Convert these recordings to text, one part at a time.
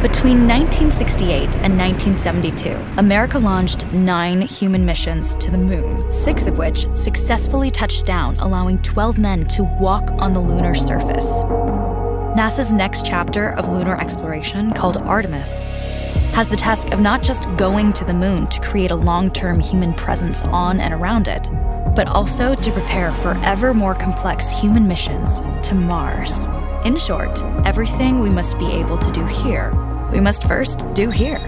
Between 1968 and 1972, America launched 9 human missions to the moon, 6 of which successfully touched down, allowing 12 men to walk on the lunar surface. NASA's next chapter of lunar exploration, called Artemis, has the task of not just going to the moon to create a long-term human presence on and around it, but also to prepare for ever more complex human missions to Mars. In short, everything we must be able to do here, we must first do here.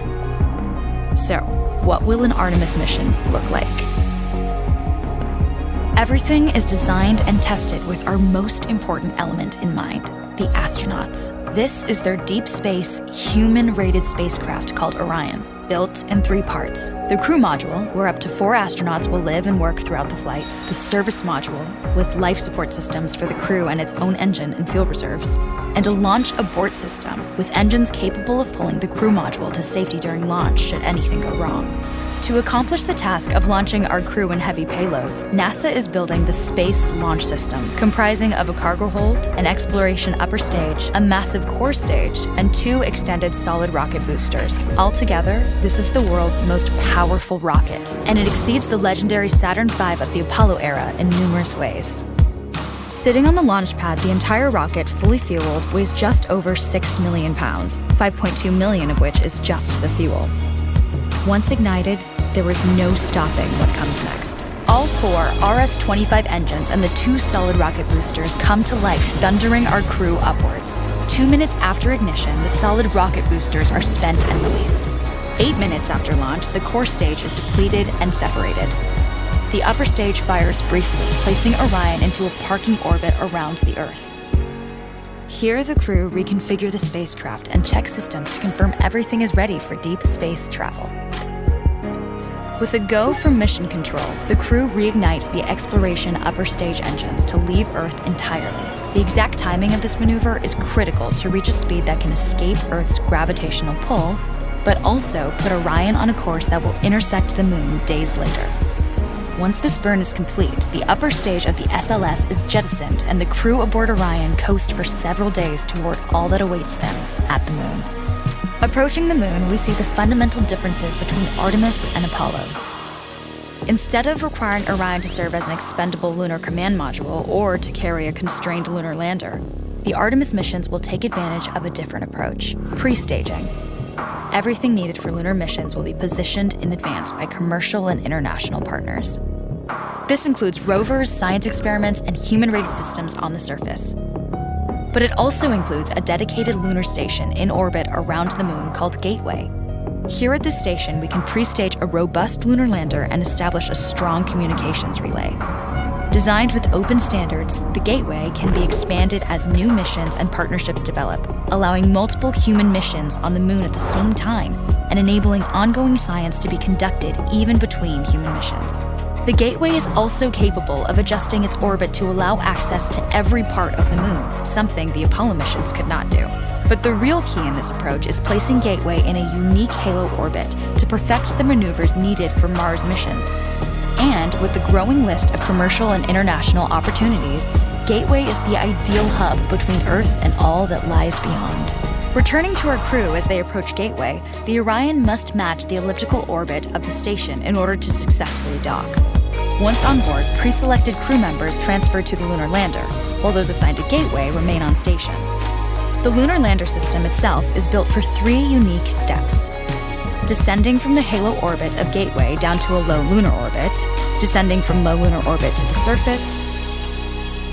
So, what will an Artemis mission look like? Everything is designed and tested with our most important element in mind, the astronauts. This is their deep space, human-rated spacecraft called Orion, built in 3 parts. The crew module, where up to 4 astronauts will live and work throughout the flight. The service module, with life support systems for the crew and its own engine and fuel reserves. And a launch abort system, with engines capable of pulling the crew module to safety during launch should anything go wrong. To accomplish the task of launching our crew and heavy payloads, NASA is building the Space Launch System, comprising of a cargo hold, an exploration upper stage, a massive core stage, and 2 extended solid rocket boosters. Altogether, this is the world's most powerful rocket, and it exceeds the legendary Saturn V of the Apollo era in numerous ways. Sitting on the launch pad, the entire rocket, fully fueled, weighs just over 6 million pounds, 5.2 million of which is just the fuel. Once ignited, there is no stopping what comes next. All 4 RS-25 engines and the 2 solid rocket boosters come to life, thundering our crew upwards. 2 minutes after ignition, the solid rocket boosters are spent and released. 8 minutes after launch, the core stage is depleted and separated. The upper stage fires briefly, placing Orion into a parking orbit around the Earth. Here, the crew reconfigure the spacecraft and check systems to confirm everything is ready for deep space travel. With a go from mission control, the crew reignite the exploration upper stage engines to leave Earth entirely. The exact timing of this maneuver is critical to reach a speed that can escape Earth's gravitational pull, but also put Orion on a course that will intersect the moon days later. Once this burn is complete, the upper stage of the SLS is jettisoned and the crew aboard Orion coast for several days toward all that awaits them at the moon. Approaching the moon, we see the fundamental differences between Artemis and Apollo. Instead of requiring Orion to serve as an expendable lunar command module or to carry a constrained lunar lander, the Artemis missions will take advantage of a different approach: pre-staging. Everything needed for lunar missions will be positioned in advance by commercial and international partners. This includes rovers, science experiments, and human-rated systems on the surface. But it also includes a dedicated lunar station in orbit around the moon called Gateway. Here at this station, we can pre-stage a robust lunar lander and establish a strong communications relay. Designed with open standards, the Gateway can be expanded as new missions and partnerships develop, allowing multiple human missions on the moon at the same time and enabling ongoing science to be conducted even between human missions. The Gateway is also capable of adjusting its orbit to allow access to every part of the moon, something the Apollo missions could not do. But the real key in this approach is placing Gateway in a unique halo orbit to perfect the maneuvers needed for Mars missions. And with the growing list of commercial and international opportunities, Gateway is the ideal hub between Earth and all that lies beyond. Returning to our crew as they approach Gateway, the Orion must match the elliptical orbit of the station in order to successfully dock. Once on board, pre-selected crew members transfer to the lunar lander, while those assigned to Gateway remain on station. The lunar lander system itself is built for 3 unique steps: descending from the halo orbit of Gateway down to a low lunar orbit, descending from low lunar orbit to the surface,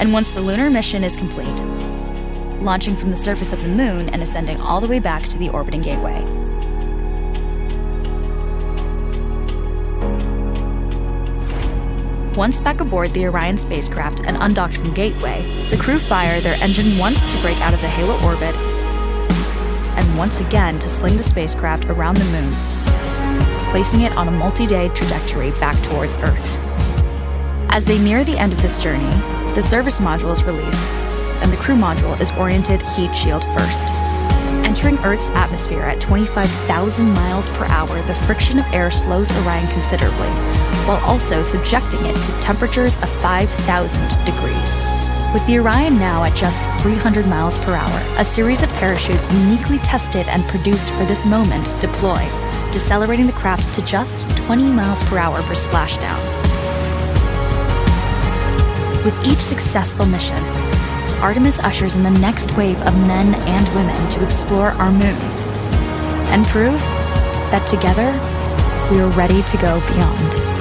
and once the lunar mission is complete, launching from the surface of the moon and ascending all the way back to the orbiting Gateway. Once back aboard the Orion spacecraft and undocked from Gateway, the crew fire their engine once to break out of the halo orbit and once again to sling the spacecraft around the moon, placing it on a multi-day trajectory back towards Earth. As they near the end of this journey, the service module is released, and the crew module is oriented heat shield first. Entering Earth's atmosphere at 25,000 miles per hour, the friction of air slows Orion considerably, while also subjecting it to temperatures of 5,000 degrees. With the Orion now at just 300 miles per hour, a series of parachutes uniquely tested and produced for this moment deploy, decelerating the craft to just 20 miles per hour for splashdown. With each successful mission, Artemis ushers in the next wave of men and women to explore our moon and prove that together we are ready to go beyond.